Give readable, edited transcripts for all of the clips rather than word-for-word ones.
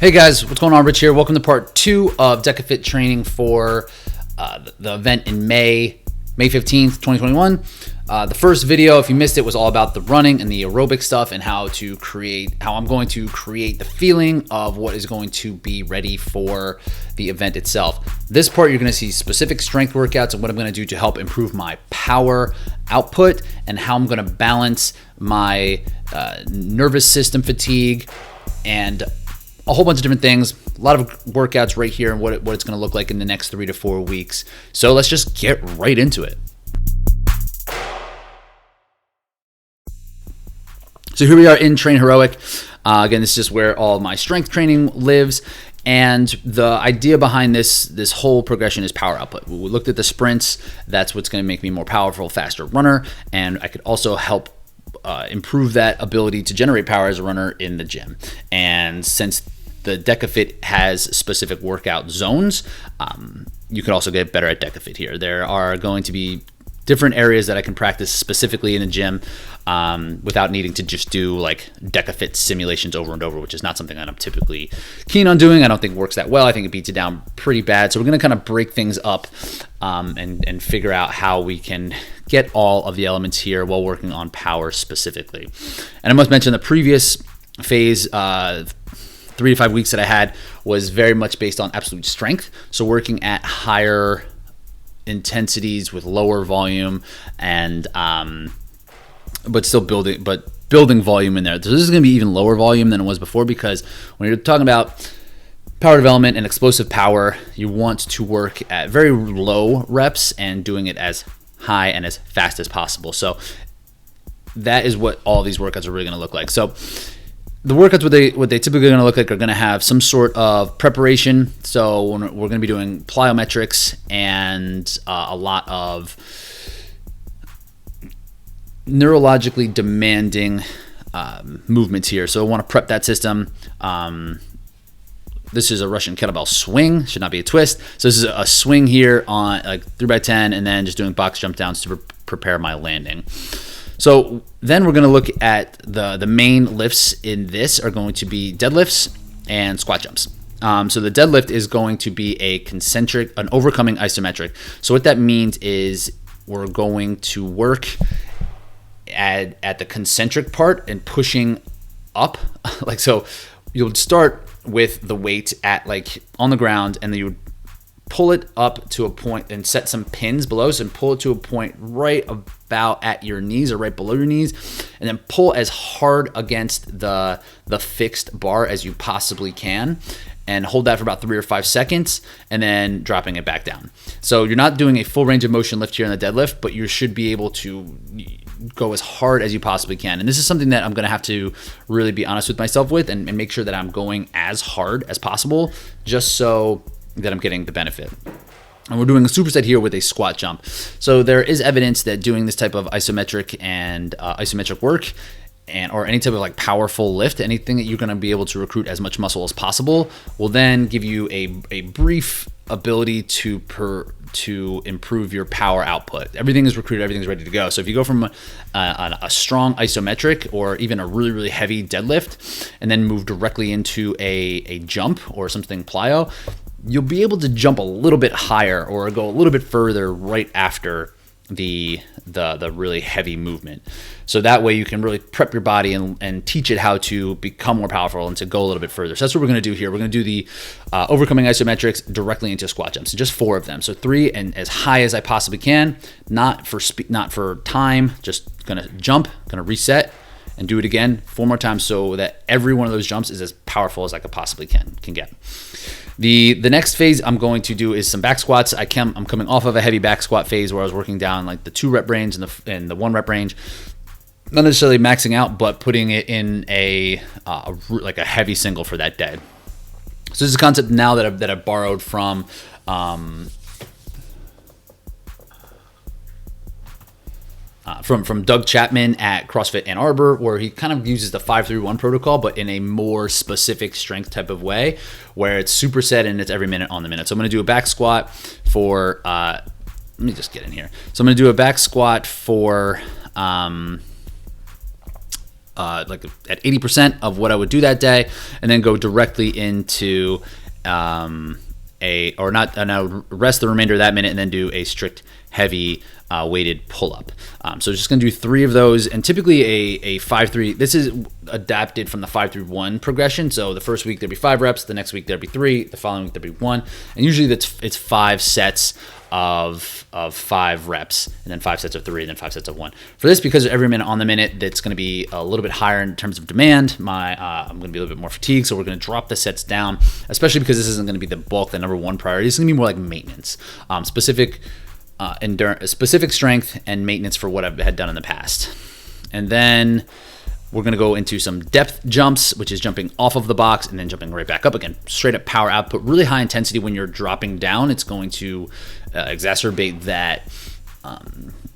Hey guys, what's going on? Rich here. Welcome to part 2 of DekaFit training for the event in May 15th, 2021. The first video, if you missed it, was all about the running and the aerobic stuff and how I'm going to create the feeling of what is going to be ready for the event itself. This part, you're going to see specific strength workouts and what I'm going to do to help improve my power output and how I'm going to balance my nervous system fatigue and a whole bunch of different things, a lot of workouts right here and what it's going to look like in the next 3 to 4 weeks. So let's just get right into it. So here we are in Train Heroic. Again, this is just where all my strength training lives. And the idea behind this whole progression is power output. We looked at the sprints. That's what's going to make me more powerful, faster runner. And I could also help improve that ability to generate power as a runner in the gym. And since the DekaFit has specific workout zones, you can also get better at DekaFit here. There are going to be different areas that I can practice specifically in the gym without needing to just do like DekaFit simulations over and over, which is not something that I'm typically keen on doing. I don't think it works that well. I think it beats it down pretty bad. So we're going to kind of break things up and figure out how we can get all of the elements here while working on power specifically. And I must mention the previous phase, 3 to 5 weeks that I had was very much based on absolute strength. So working at higher intensities with lower volume and but building volume in there. So this is going to be even lower volume than it was before, because when you're talking about power development and explosive power, you want to work at very low reps and doing it as high and as fast as possible. So that is what all these workouts are really going to look like. So the workouts, what they typically going to look like, are going to have some sort of preparation. So we're going to be doing plyometrics and a lot of neurologically demanding movements here. So I want to prep that system. This is a Russian kettlebell swing, should not be a twist. So this is a swing here on like 3x10, and then just doing box jump downs to prepare my landing. So then we're going to look at the main lifts in this are going to be deadlifts and squat jumps. So the deadlift is going to be an overcoming isometric. So what that means is we're going to work at the concentric part and pushing up. Like, so you'll start with the weight at like on the ground, and then you would pull it up to a point and set some pins below, so pull it to a point right about at your knees or right below your knees, and then pull as hard against the fixed bar as you possibly can, and hold that for about 3 or 5 seconds, and then dropping it back down. So you're not doing a full range of motion lift here in the deadlift, but you should be able to go as hard as you possibly can. And this is something that I'm going to have to really be honest with myself with and make sure that I'm going as hard as possible, just so that I'm getting the benefit. And we're doing a superset here with a squat jump. So there is evidence that doing this type of isometric and isometric work or any type of like powerful lift, anything that you're going to be able to recruit as much muscle as possible, will then give you a brief ability to improve your power output. Everything is recruited, everything's ready to go. So if you go from a strong isometric or even a really, really heavy deadlift and then move directly into a jump or something plyo, you'll be able to jump a little bit higher or go a little bit further right after the really heavy movement. So that way you can really prep your body and teach it how to become more powerful and to go a little bit further. So that's what we're going to do here. We're going to do the overcoming isometrics directly into squat jumps, just 4 of them. So 3 and as high as I possibly can, not for time, just going to jump, going to reset and do it again 4 more times, so that every one of those jumps is as powerful as I could possibly can get. The next phase I'm going to do is some back squats. I'm coming off of a heavy back squat phase where I was working down like the 2 rep range and the 1 rep range. Not necessarily maxing out, but putting it in a heavy single for that day. So this is a concept now that I've borrowed from Doug Chapman at CrossFit Ann Arbor, where he kind of uses the 5-3-1 protocol, but in a more specific strength type of way, where it's superset and it's every minute on the minute. So I'm going to do a back squat for, let me just get in here. So I'm going to do a back squat for like at 80% of what I would do that day, and then go directly into and I would rest the remainder of that minute and then do a strict heavy weighted pull-up. So just going to do 3 of those, and typically a 5-3. This is adapted from the 5-3-1 progression. So the first week there'd be 5 reps, the next week there'd be 3, the following week there'd be 1, and usually it's 5 sets of 5 reps, and then 5 sets of 3, and then 5 sets of 1. For this, because every minute on the minute, that's going to be a little bit higher in terms of demand. I'm going to be a little bit more fatigued, so we're going to drop the sets down, especially because this isn't going to be the bulk, the number one priority. It's going to be more like maintenance, specific strength and maintenance for what I've had done in the past. And then we're going to go into some depth jumps, which is jumping off of the box and then jumping right back up again. Straight up power output, really high intensity. When you're dropping down, it's going to exacerbate that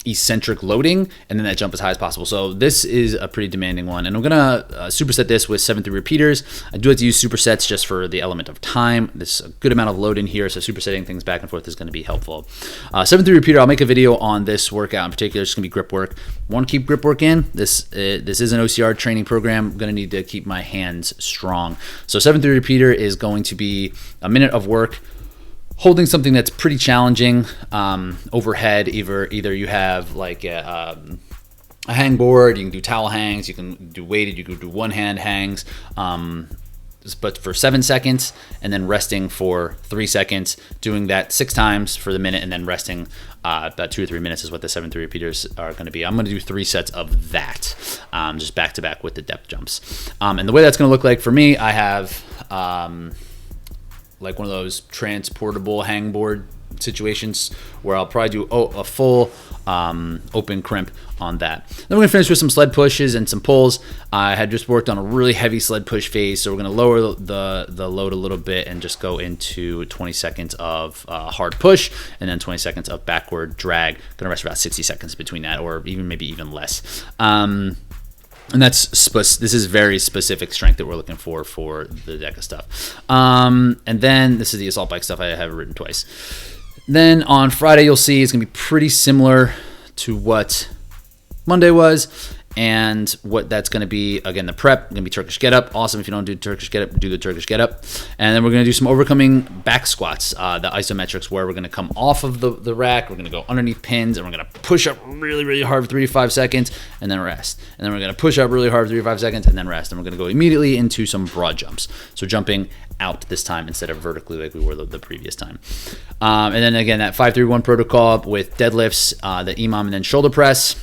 eccentric loading, and then that jump as high as possible. So this is a pretty demanding one, and I'm gonna superset this with 7-3 repeaters. I do like to use supersets just for the element of time. There's a good amount of load in here, so supersetting things back and forth is going to be helpful. 7-3 repeater, I'll make a video on this workout in particular. It's going to be grip work. Want to keep grip work in. This is an OCR training program. I'm going to need to keep my hands strong. So 7-3 repeater is going to be a minute of work holding something that's pretty challenging overhead. Either you have like a hang board, you can do towel hangs, you can do weighted, you can do one hand hangs, but for 7 seconds, and then resting for 3 seconds, doing that 6 times for the minute, and then resting about 2 or 3 minutes is what the 7-3 repeaters are going to be. I'm going to do 3 sets of that, just back to back with the depth jumps. And the way that's going to look like for me, I have like one of those transportable hangboard situations where I'll probably do a full open crimp on that. Then we're going to finish with some sled pushes and some pulls. I had just worked on a really heavy sled push phase, so we're going to lower the load a little bit and just go into 20 seconds of hard push and then 20 seconds of backward drag. Going to rest about 60 seconds between that, or maybe even less. And this is very specific strength that we're looking for the Deka stuff. And then this is the assault bike stuff I have written twice. Then on Friday, you'll see it's going to be pretty similar to what Monday was. And what that's going to be, again, the prep, going to be Turkish get up. Awesome. If you don't do Turkish get up, do the Turkish get up. And then we're going to do some overcoming back squats, the isometrics, where we're going to come off of the rack. We're going to go underneath pins, and we're going to push up really, really hard for 3 to 5 seconds and then rest. And then we're going to push up really hard for 3 to 5 seconds and then rest. And we're going to go immediately into some broad jumps. So jumping out this time instead of vertically like we were the previous time. And then again, that 5-3-1 protocol with deadlifts, the EMOM, and then shoulder press.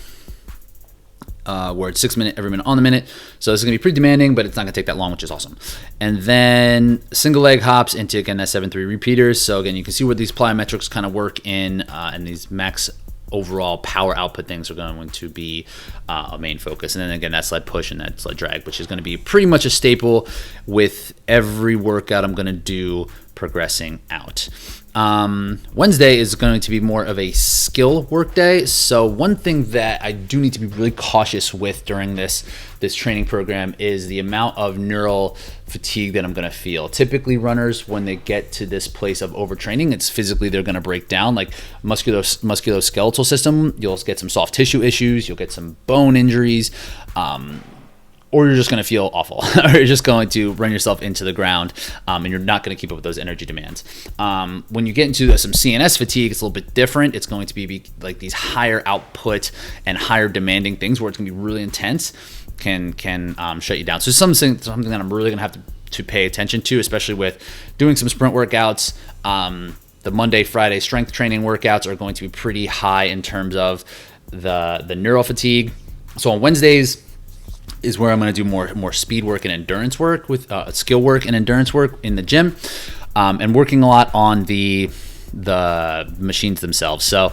Where it's 6 minutes every minute on the minute. So this is going to be pretty demanding, but it's not going to take that long, which is awesome. And then single leg hops into, again, that 7-3 repeaters. So again, you can see where these plyometrics kind of work in, and these max overall power output things are going to be a main focus. And then again, that sled push and that sled drag, which is going to be pretty much a staple with every workout I'm going to do progressing out. Wednesday is going to be more of a skill work day. So one thing that I do need to be really cautious with during this training program is the amount of neural fatigue that I'm going to feel. Typically runners, when they get to this place of overtraining, it's physically they're going to break down, like musculoskeletal system. You'll get some soft tissue issues. You'll get some bone injuries. Or you're just going to feel awful, or you're just going to run yourself into the ground, and you're not going to keep up with those energy demands. When you get into some CNS fatigue, it's a little bit different. It's going to be like these higher output and higher demanding things where it's going to be really intense, can shut you down. So something that I'm really going to have to pay attention to, especially with doing some sprint workouts. The Monday, Friday strength training workouts are going to be pretty high in terms of the neural fatigue. So on Wednesdays is where I'm going to do more speed work and endurance work with skill work and endurance work in the gym, and working a lot on the machines themselves. So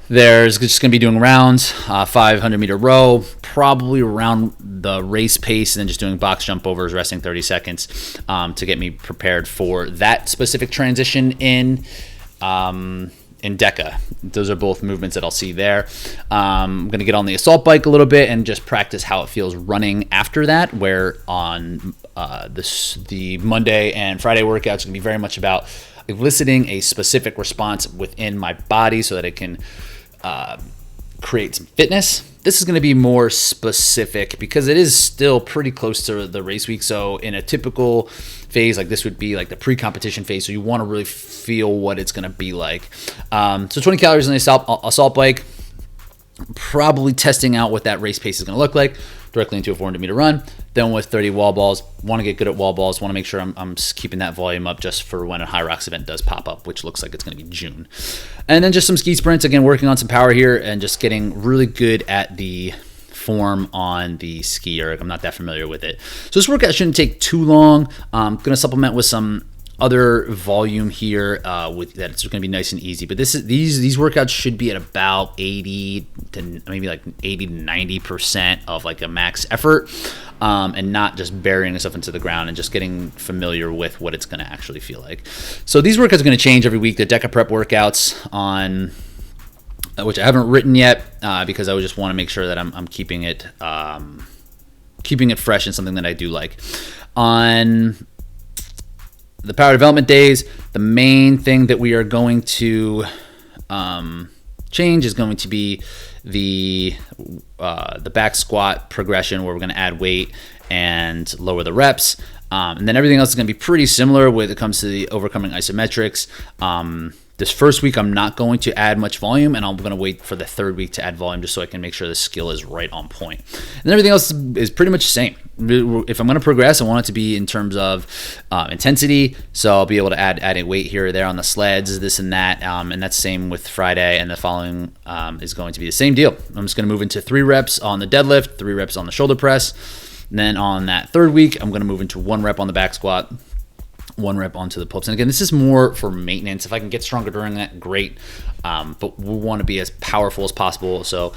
there's just going to be doing rounds, 500 meter row, probably around the race pace, and then just doing box jump overs, resting 30 seconds to get me prepared for that specific transition in Deka. Those are both movements that I'll see there. I'm going to get on the assault bike a little bit and just practice how it feels running after that, where on the Monday and Friday workouts are going to be very much about eliciting a specific response within my body so that it can create some fitness. This is going to be more specific because it is still pretty close to the race week. So in a typical phase, like this would be like the pre-competition phase. So you want to really feel what it's going to be like. So 20 calories on the assault bike, probably testing out what that race pace is going to look like directly into a 400-meter run. Then with 30 wall balls, want to get good at wall balls, want to make sure I'm keeping that volume up just for when a High Rocks event does pop up, which looks like it's going to be June. And then just some ski sprints, again, working on some power here and just getting really good at the form on the ski erg. I'm not that familiar with it. So this workout shouldn't take too long. I'm going to supplement with some other volume here with that. It's going to be nice and easy, but these workouts should be at about 80 to maybe like 80 to 90% of like a max effort, and not just burying yourself into the ground and just getting familiar with what it's going to actually feel like. So these workouts are going to change every week. The Deka Prep workouts on which I haven't written yet because I would just want to make sure that I'm keeping it fresh and something that I do like. On the power development days, the main thing that we are going to change is going to be the back squat progression, where we're going to add weight and lower the reps. And then everything else is going to be pretty similar when it comes to the overcoming isometrics. This first week, I'm not going to add much volume, and I'm going to wait for the third week to add volume just so I can make sure the skill is right on point. And everything else is pretty much the same. If I'm going to progress, I want it to be in terms of intensity, so I'll be able to add a weight here or there on the sleds, this and that, and that's same with Friday, and the following is going to be the same deal. I'm just going to move into 3 reps on the deadlift, 3 reps on the shoulder press, and then on that third week, I'm going to move into 1 rep on the back squat, 1 rep onto the pull-ups. And again, this is more for maintenance. If I can get stronger during that, great. But we want to be as powerful as possible. So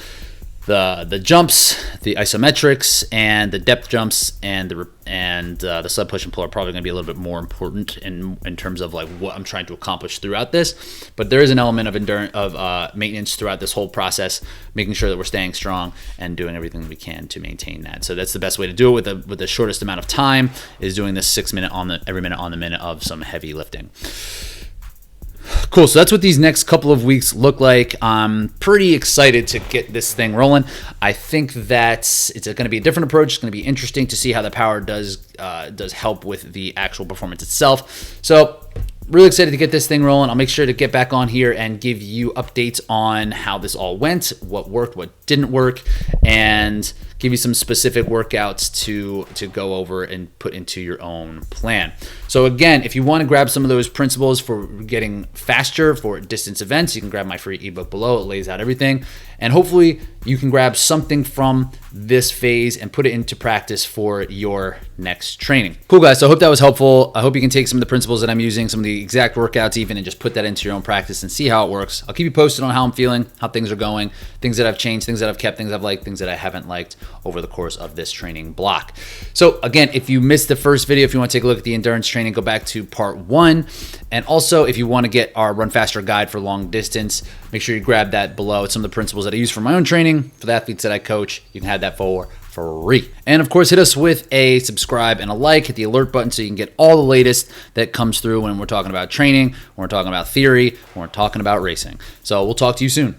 the jumps, the isometrics, and the depth jumps, and the sled push and pull are probably going to be a little bit more important in terms of like what I'm trying to accomplish throughout this. But there is an element of endurance, of maintenance throughout this whole process, making sure that we're staying strong and doing everything that we can to maintain that. So that's the best way to do it with the shortest amount of time, is doing this 6 minute every minute on the minute of some heavy lifting. Cool, so that's what these next couple of weeks look like. I'm pretty excited to get this thing rolling. I think that it's going to be a different approach. It's going to be interesting to see how the power does help with the actual performance itself. So really excited to get this thing rolling. I'll make sure to get back on here and give you updates on how this all went, what worked, what didn't work, and give you some specific workouts to go over and put into your own plan. So again, if you want to grab some of those principles for getting faster for distance events, you can grab my free ebook below. It lays out everything. And hopefully you can grab something from this phase and put it into practice for your next training. Cool, guys. So I hope that was helpful. I hope you can take some of the principles that I'm using, some of the exact workouts even, and just put that into your own practice and see how it works. I'll keep you posted on how I'm feeling, how things are going, things that I've changed, things that I've kept, things I've liked, things that I haven't liked over the course of this training block. So again, if you missed the first video, if you want to take a look at the endurance training, go back to part 1. And also, if you want to get our Run Faster guide for long distance, make sure you grab that below. It's some of the principles that I use for my own training, for the athletes that I coach. You can have that for free. And of course, hit us with a subscribe and a like, hit the alert button so you can get all the latest that comes through when we're talking about training, when we're talking about theory, when we're talking about racing. So we'll talk to you soon.